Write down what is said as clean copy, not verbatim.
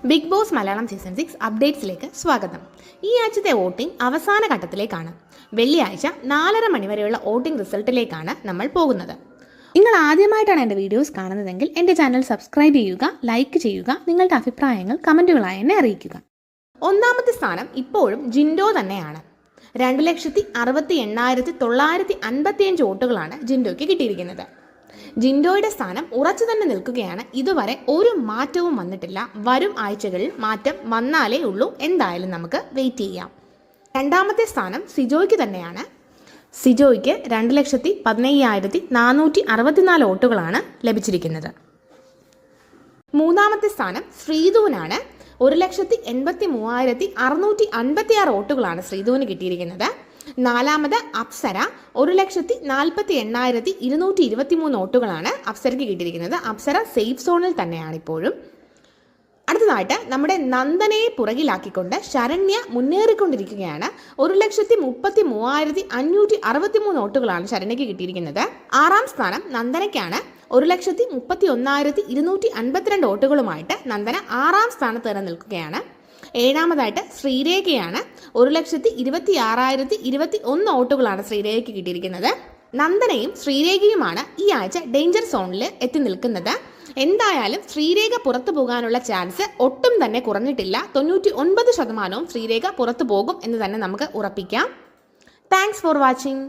Big boss Malayalam season 6 അപ്ഡേറ്റ്സിലേക്ക് സ്വാഗതം. ഈ ആഴ്ചത്തെ വോട്ടിംഗ് അവസാന ഘട്ടത്തിലേക്കാണ്. വെള്ളിയാഴ്ച 4:30 മണി വരെയുള്ള വോട്ടിംഗ് റിസൾട്ടിലേക്കാണ് നമ്മൾ പോകുന്നത്. നിങ്ങൾ ആദ്യമായിട്ടാണ് എൻ്റെ വീഡിയോസ് കാണുന്നതെങ്കിൽ എൻ്റെ ചാനൽ സബ്സ്ക്രൈബ് ചെയ്യുക, ലൈക്ക് ചെയ്യുക, നിങ്ങളുടെ അഭിപ്രായങ്ങൾ കമൻറ്റുകളായി എന്നെ അറിയിക്കുക. ഒന്നാമത്തെ സ്ഥാനം ഇപ്പോഴും ജിൻഡോ തന്നെയാണ്. 2,68,955 വോട്ടുകളാണ് ജിൻഡോയ്ക്ക് കിട്ടിയിരിക്കുന്നത്. ജിൻഡോയുടെ സ്ഥാനം ഉറച്ചു തന്നെ നിൽക്കുകയാണ്. ഇതുവരെ ഒരു മാറ്റവും വന്നിട്ടില്ല. വരും ആഴ്ചകളിൽ മാറ്റം വന്നാലേ ഉള്ളൂ. എന്തായാലും നമുക്ക് വെയിറ്റ് ചെയ്യാം. രണ്ടാമത്തെ സ്ഥാനം സിജോയ്ക്ക് തന്നെയാണ്. സിജോയ്ക്ക് 2,15,464 വോട്ടുകളാണ് ലഭിച്ചിരിക്കുന്നത്. മൂന്നാമത്തെ സ്ഥാനം ശ്രീധുവിനാണ്. 1,83,656 വോട്ടുകളാണ് ശ്രീധുവിന് കിട്ടിയിരിക്കുന്നത്. നാലാമത് അപ്സര. 1,48,223 വോട്ടുകളാണ് അപ്സരയ്ക്ക് കിട്ടിയിരിക്കുന്നത്. അപ്സര സേഫ് സോണിൽ തന്നെയാണ് ഇപ്പോഴും. അടുത്തതായിട്ട് നമ്മുടെ നന്ദനയെ പുറകിലാക്കിക്കൊണ്ട് ശരണ്യ മുന്നേറിക്കൊണ്ടിരിക്കുകയാണ്. 1,33,563 വോട്ടുകളാണ് ശരണ്യയ്ക്ക് കിട്ടിയിരിക്കുന്നത്. ആറാം സ്ഥാനം നന്ദനയ്ക്കാണ്. 1,31,252 വോട്ടുകളുമായിട്ട് നന്ദന ആറാം സ്ഥാനത്ത് തന്നെ നിൽക്കുകയാണ്. ഏഴാമതായിട്ട് ശ്രീരേഖയാണ്. 1,26,021 വോട്ടുകളാണ് ശ്രീരേഖയ്ക്ക് കിട്ടിയിരിക്കുന്നത്. നന്ദനയും ശ്രീരേഖയുമാണ് ഈ ആഴ്ച ഡേഞ്ചർ സോണിൽ എത്തി നിൽക്കുന്നത്. എന്തായാലും ശ്രീരേഖ പുറത്തു പോകാനുള്ള ചാൻസ് ഒട്ടും തന്നെ കുറഞ്ഞിട്ടില്ല. 99% ശ്രീരേഖ പുറത്തു പോകും എന്ന് തന്നെ നമുക്ക് ഉറപ്പിക്കാം. Thanks for watching.